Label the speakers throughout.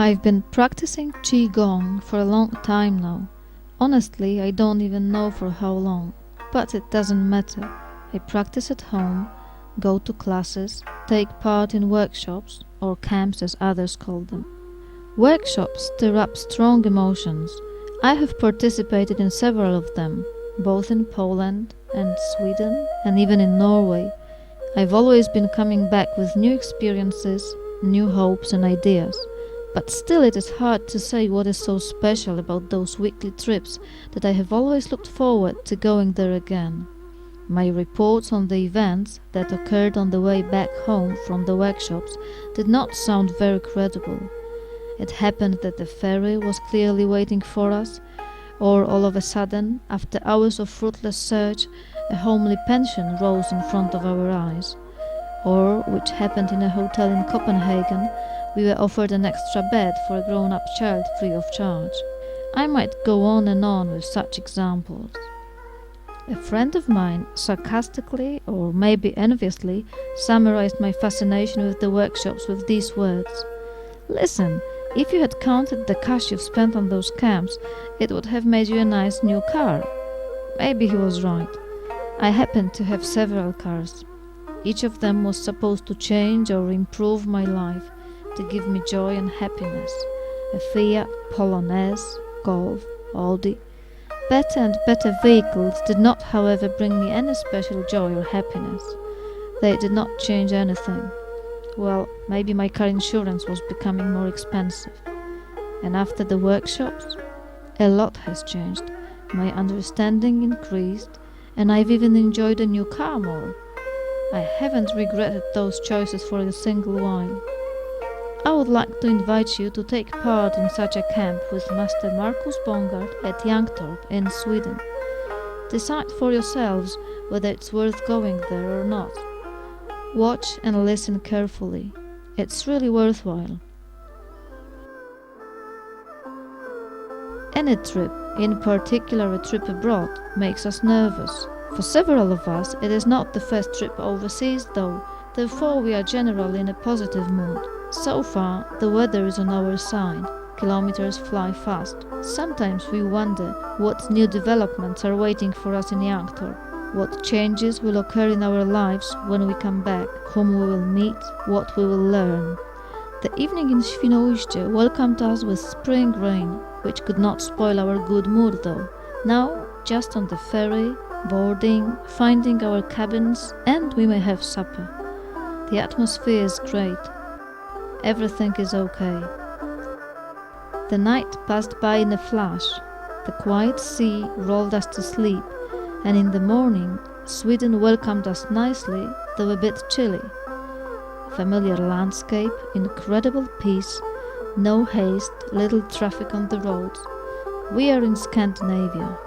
Speaker 1: I've been practicing Qigong for a long time now. Honestly, I don't even know for how long. But it doesn't matter. I practice at home, go to classes, take part in workshops, or camps as others call them. Workshops stir up strong emotions. I have participated in several of them, both in Poland and Sweden and even in Norway. I've always been coming back with new experiences, new hopes and ideas. But still it is hard to say what is so special about those weekly trips that I have always looked forward to going there again. My reports on the events that occurred on the way back home from the workshops did not sound very credible. It happened that the ferry was clearly waiting for us, or all of a sudden, after hours of fruitless search, a homely pension rose in front of our eyes, or, which happened in a hotel in Copenhagen, we were offered an extra bed for a grown-up child free of charge. I might go on and on with such examples. A friend of mine sarcastically, or maybe enviously, summarized my fascination with the workshops with these words: "Listen, if you had counted the cash you've spent on those camps, it would have made you a nice new car." Maybe he was right. I happened to have several cars. Each of them was supposed to change or improve my life, to give me joy and happiness. A Fiat, Polonaise, Golf, Audi. Better and better vehicles did not, however, bring me any special joy or happiness. They did not change anything. Well, maybe my car insurance was becoming more expensive. And after the workshops, a lot has changed. My understanding increased, and I've even enjoyed a new car more. I haven't regretted those choices for a single while. I would like to invite you to take part in such a camp with Master Marcus Bongart at Youngtorp in Sweden. Decide for yourselves whether it's worth going there or not. Watch and listen carefully. It's really worthwhile. Any trip, in particular a trip abroad, makes us nervous. For several of us, it is not the first trip overseas though, therefore we are generally in a positive mood. So far, the weather is on our side. Kilometers fly fast. Sometimes we wonder what new developments are waiting for us in Youngtorp, what changes will occur in our lives when we come back, whom we will meet, what we will learn. The evening in Świnoujście welcomed us with spring rain, which could not spoil our good mood though. Now, just on the ferry, boarding, finding our cabins, and we may have supper. The atmosphere is great. Everything is okay. The night passed by in a flash. The quiet sea rolled us to sleep, and in the morning Sweden welcomed us nicely, though a bit chilly. Familiar landscape, incredible peace, no haste, little traffic on the roads. We are in Scandinavia.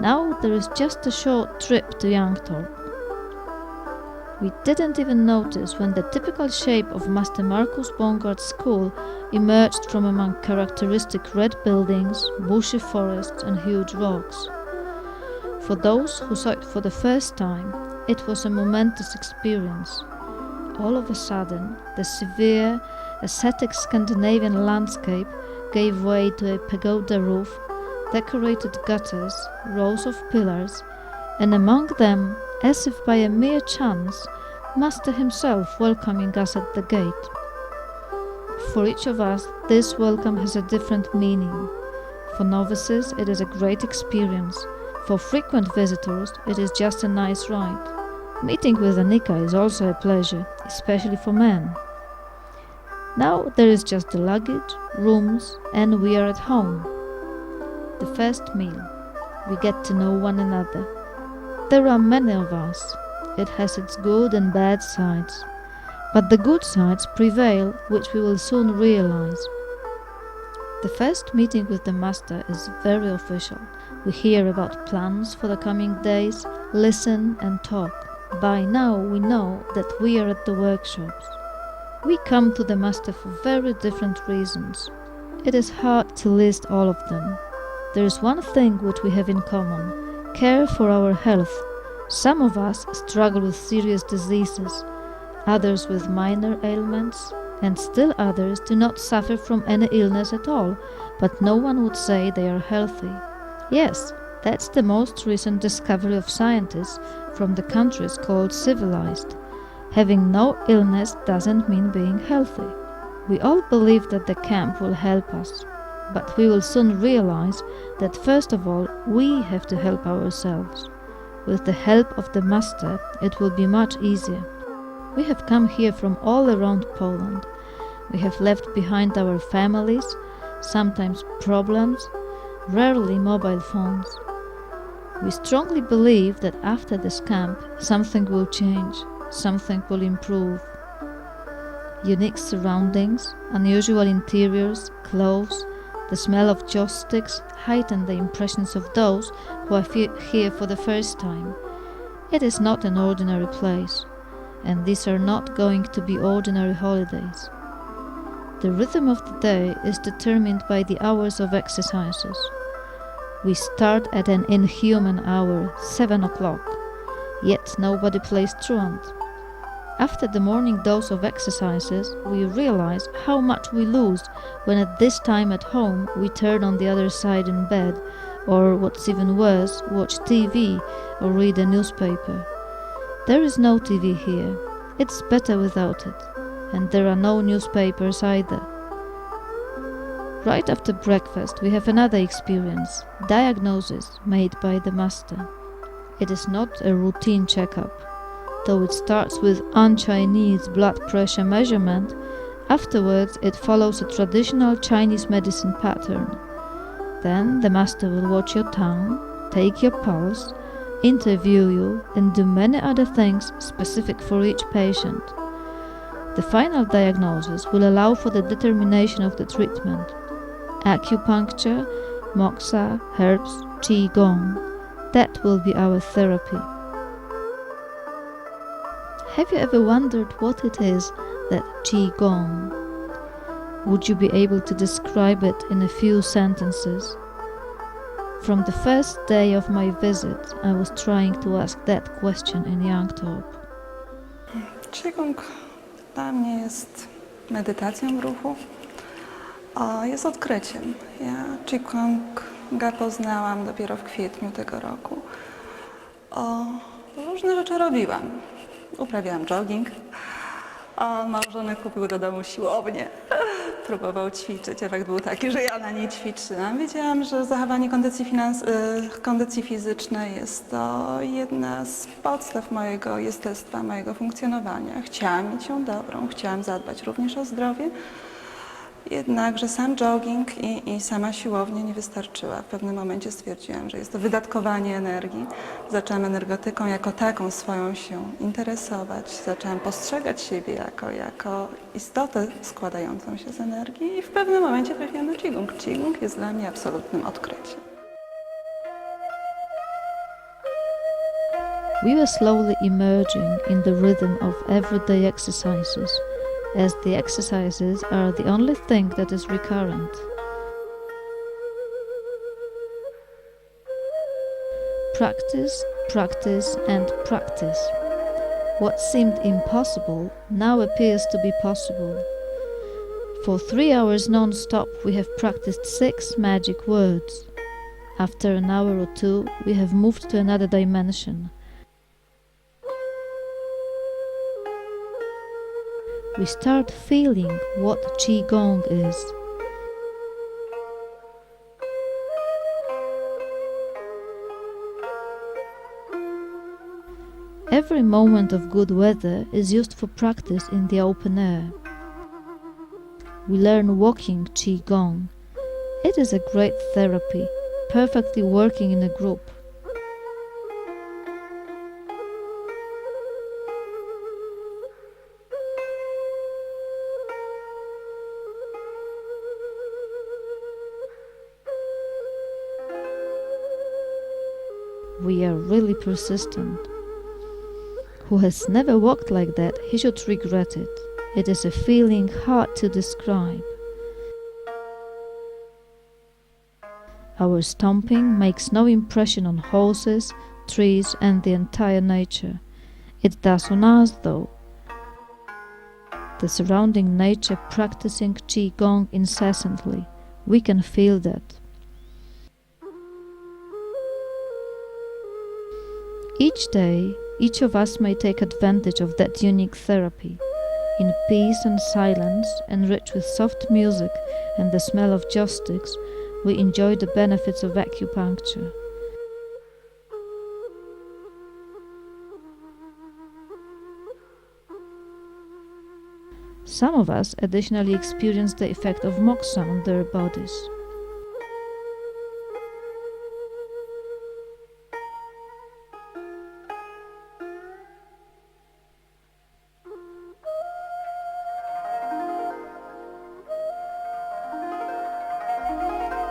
Speaker 1: Now there is just a short trip to Youngtorp. We didn't even notice when the typical shape of Master Marcus Bongart's school emerged from among characteristic red buildings, bushy forests and huge rocks. For those who saw it for the first time, it was a momentous experience. All of a sudden, the severe, ascetic Scandinavian landscape gave way to a pagoda roof, decorated gutters, rows of pillars, and among them, as if by a mere chance, Master himself welcoming us at the gate. For each of us, this welcome has a different meaning. For novices, it is a great experience. For frequent visitors, it is just a nice ride. Meeting with Anika is also a pleasure, especially for men. Now there is just the luggage, rooms, and we are at home. The first meal. We get to know one another. There are many of us. It has its good and bad sides. But the good sides prevail, which we will soon realize. The first meeting with the Master is very official. We hear about plans for the coming days, listen and talk. By now we know that we are at the workshops. We come to the Master for very different reasons. It is hard to list all of them. There is one thing which we have in common: care for our health. Some of us struggle with serious diseases, others with minor ailments, and still others do not suffer from any illness at all, but no one would say they are healthy. Yes, that's the most recent discovery of scientists from the countries called civilized. Having no illness doesn't mean being healthy. We all believe that the camp will help us, but we will soon realize that first of all we have to help ourselves. With the help of the Master, it will be much easier. We have come here from all around Poland. We have left behind our families, sometimes problems, rarely mobile phones. We strongly believe that after this camp, something will change, something will improve. Unique surroundings, unusual interiors, clothes, the smell of joss sticks heighten the impressions of those who are here for the first time. It is not an ordinary place, and these are not going to be ordinary holidays. The rhythm of the day is determined by the hours of exercises. We start at an inhuman hour, 7 o'clock, yet nobody plays truant. After the morning dose of exercises, we realize how much we lose when at this time at home we turn on the other side in bed, or what's even worse, watch TV or read a newspaper. There is no TV here. It's better without it. And there are no newspapers either. Right after breakfast we have another experience, diagnosis made by the Master. It is not a routine checkup. Though it starts with un-Chinese blood pressure measurement, afterwards it follows a traditional Chinese medicine pattern. Then the Master will watch your tongue, take your pulse, interview you and do many other things specific for each patient. The final diagnosis will allow for the determination of the treatment. Acupuncture, moxa, herbs, Qigong. That will be our therapy. Have you ever wondered what it is, that Qigong? Would you be able to describe it in a few sentences? From the first day of my visit, I was trying to ask that question in Youngtorp.
Speaker 2: Qigong dla mnie jest medytacją w ruchu, jest odkryciem. Ja Qigonga poznałam dopiero w kwietniu tego roku. Różne rzeczy robiłam. Uprawiałam jogging. Małżonek kupił do domu siłownię. Próbował ćwiczyć. Efekt był taki, że ja na niej ćwiczyłam. Wiedziałam, że zachowanie kondycji fizycznej jest to jedna z podstaw mojego jestestwa, mojego funkcjonowania. Chciałam mieć ją dobrą, chciałam zadbać również o zdrowie. Jednakże sam jogging i sama siłownia nie wystarczyła. W pewnym momencie stwierdziłam, że jest to wydatkowanie energii. Zaczęłam energetyką jako taką swoją się interesować. Zaczęłam postrzegać siebie jako istotę składającą się z energii i w pewnym momencie trafiłam na Qigong. Qigong jest dla mnie absolutnym odkryciem.
Speaker 1: We were slowly emerging in the rhythm of everyday exercises, as the exercises are the only thing that is recurrent. Practice, practice and practice. What seemed impossible now appears to be possible. For 3 hours non-stop we have practiced 6 magic words. After an hour or two we have moved to another dimension. We start feeling what Qigong is. Every moment of good weather is used for practice in the open air. We learn walking Qigong. It is a great therapy, perfectly working in a group. We are really persistent. Who has never walked like that, he should regret it. It is a feeling hard to describe. Our stomping makes no impression on horses, trees and the entire nature. It does on us though. the surrounding nature practicing Qigong incessantly. We can feel that. Each day, each of us may take advantage of that unique therapy. In peace and silence, enriched with soft music and the smell of joss sticks, we enjoy the benefits of acupuncture. Some of us additionally experience the effect of moksha on their bodies.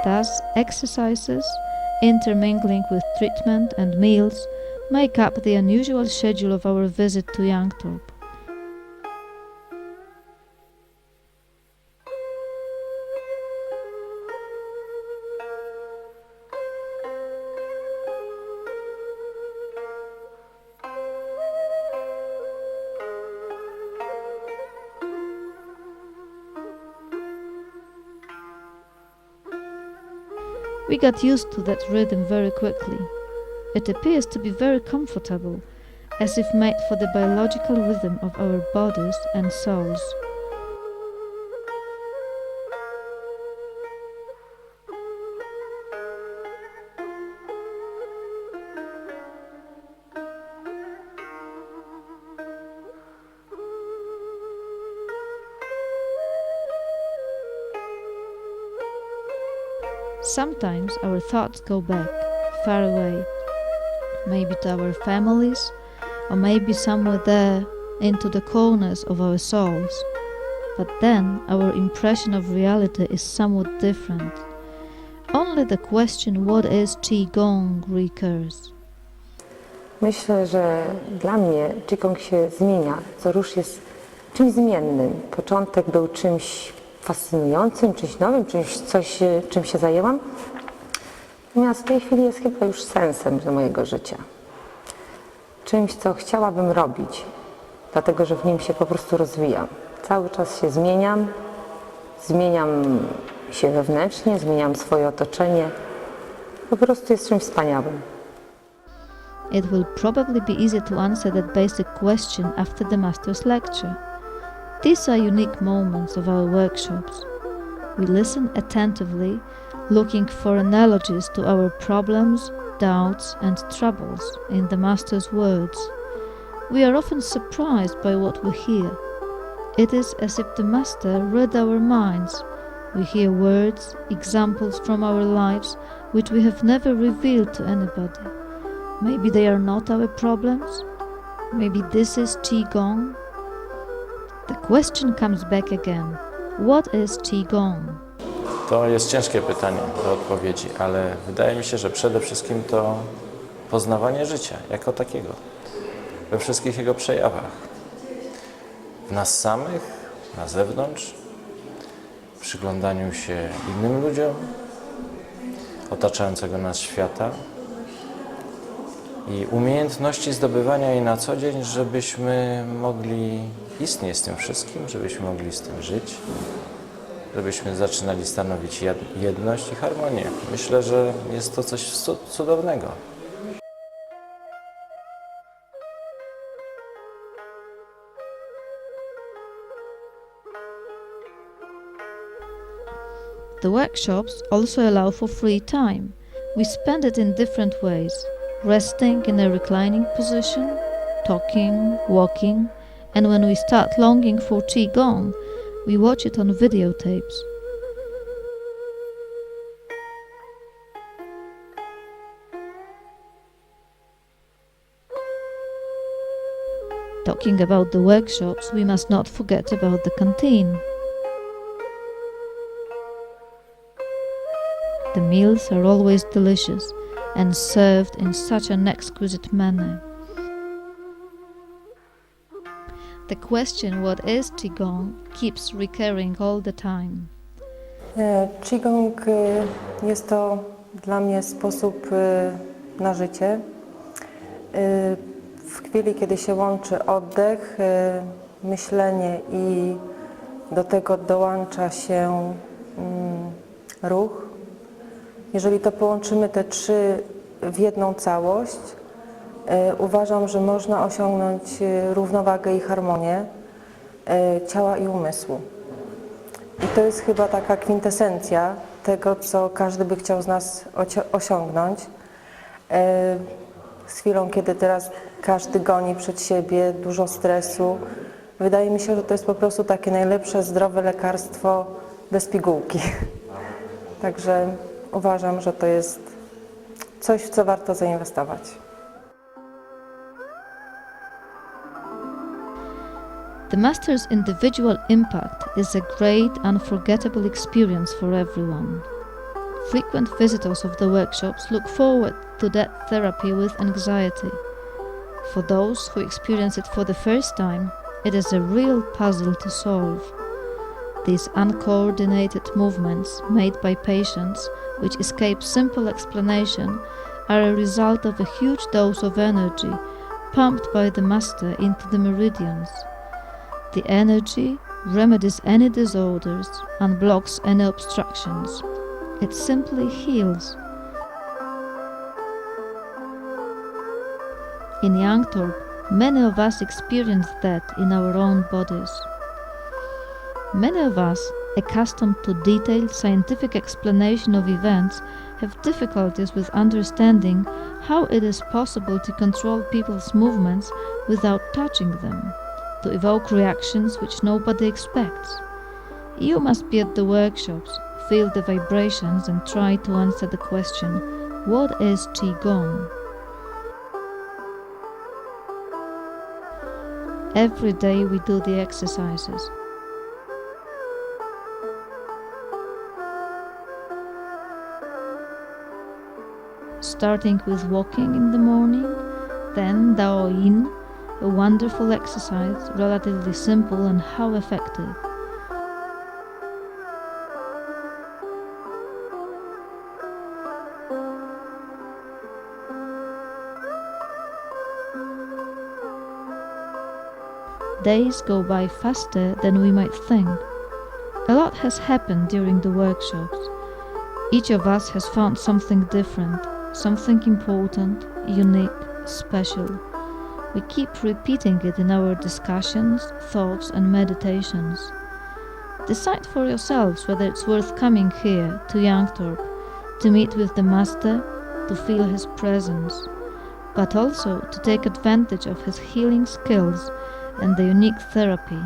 Speaker 1: Thus, exercises, intermingling with treatment and meals, make up the unusual schedule of our visit to Yangtorp. We got used to that rhythm very quickly. It appears to be very comfortable, as if made for the biological rhythm of our bodies and souls. Sometimes our thoughts go back, far away, maybe to our families, or maybe somewhere there into the corners of our souls. But then our impression of reality is somewhat different. Only the question what is Qigong recurs.
Speaker 3: Myślę, że dla mnie Qigong się zmienia, co rusz jest czymś zmiennym. Początek był czymś fascynującym, czymś nowym, czym się zajęłam. Natomiast w tej chwili jest chyba już sensem dla mojego życia. Czymś, co chciałabym robić, dlatego że w nim się po prostu rozwijam. Cały czas się zmieniam się wewnętrznie, zmieniam swoje otoczenie. Po prostu jest czymś wspaniałym.
Speaker 1: It will probably be easy to answer that basic question after the Master's lecture. These are unique moments of our workshops. We listen attentively, looking for analogies to our problems, doubts and troubles in the Master's words. We are often surprised by what we hear. It is as if the Master read our minds. We hear words, examples from our lives, which we have never revealed to anybody. Maybe they are not our problems? Maybe this is Qigong? The question comes back again. What is Qigong?
Speaker 4: To jest ciężkie pytanie do odpowiedzi, ale wydaje mi się, że przede wszystkim to poznawanie życia jako takiego, we wszystkich jego przejawach. W nas samych, na zewnątrz, w przyglądaniu się innym ludziom, otaczającego nas świata i umiejętności zdobywania jej na co dzień, żebyśmy mogli istnieć z tym wszystkim, żebyśmy mogli z tym żyć, żebyśmy zaczynali stanowić jedność i harmonię. Myślę, że jest to coś cudownego.
Speaker 1: The workshops also allow for free time. We spend it in different ways, resting in a reclining position, talking, walking, and when we start longing for Qigong, we watch it on videotapes. Talking about the workshops, we must not forget about the canteen. The meals are always delicious and served in such an exquisite manner. The question what is Qigong keeps recurring all the time.
Speaker 3: Qigong jest to dla mnie sposób na życie. W chwili, kiedy się łączy oddech, myślenie i do tego dołącza się ruch. Jeżeli to połączymy te trzy w jedną całość, uważam, że można osiągnąć równowagę i harmonię ciała i umysłu. I to jest chyba taka kwintesencja tego, co każdy by chciał z nas osiągnąć. Z chwilą, kiedy teraz każdy goni przed siebie, dużo stresu, wydaje mi się, że to jest po prostu takie najlepsze, zdrowe lekarstwo bez pigułki. Także uważam, że to jest coś, w co warto zainwestować.
Speaker 1: The Master's individual impact is a great, unforgettable experience for everyone. Frequent visitors of the workshops look forward to that therapy with anxiety. For those who experience it for the first time, it is a real puzzle to solve. These uncoordinated movements made by patients, which escape simple explanation, are a result of a huge dose of energy pumped by the Master into the meridians. The energy remedies any disorders, unblocks any obstructions. It simply heals. In Yangtorp, many of us experience that in our own bodies. Many of us, accustomed to detailed scientific explanation of events, have difficulties with understanding how it is possible to control people's movements without touching them, to evoke reactions which nobody expects. You must be at the workshops, feel the vibrations and try to answer the question, what is Qigong? Every day we do the exercises. Starting with walking in the morning, then Dao Yin, a wonderful exercise, relatively simple and how effective. Days go by faster than we might think. A lot has happened during the workshops. Each of us has found something different, something important, unique, special. We keep repeating it in our discussions, thoughts and meditations. Decide for yourselves whether it's worth coming here to Yangtorp, to meet with the Master, to feel his presence, but also to take advantage of his healing skills and the unique therapy,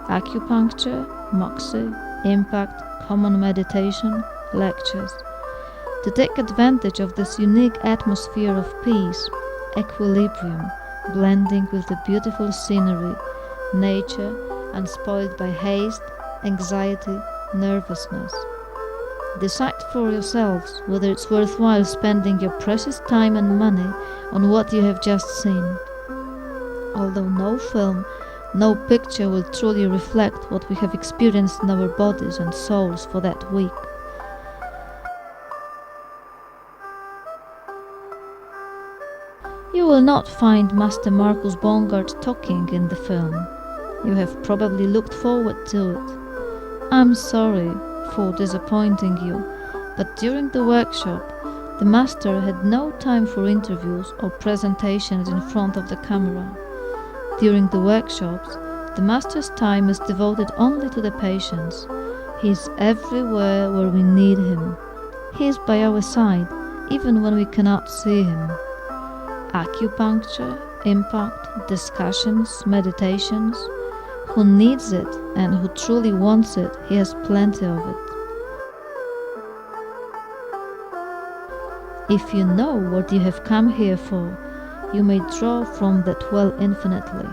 Speaker 1: acupuncture, moxie, impact, common meditation, lectures. To take advantage of this unique atmosphere of peace, equilibrium, blending with the beautiful scenery, nature, unspoiled by haste, anxiety, nervousness. Decide for yourselves whether it's worthwhile spending your precious time and money on what you have just seen. Although no film, no picture will truly reflect what we have experienced in our bodies and souls for that week. You will not find Master Marcus Bongart talking in the film. You have probably looked forward to it. I'm sorry for disappointing you, but during the workshop, the Master had no time for interviews or presentations in front of the camera. During the workshops, the Master's time is devoted only to the patients. He is everywhere where we need him. He is by our side, even when we cannot see him. Acupuncture, impact, discussions, meditations. Who needs it and who truly wants it, he has plenty of it. If you know what you have come here for, you may draw from that well infinitely.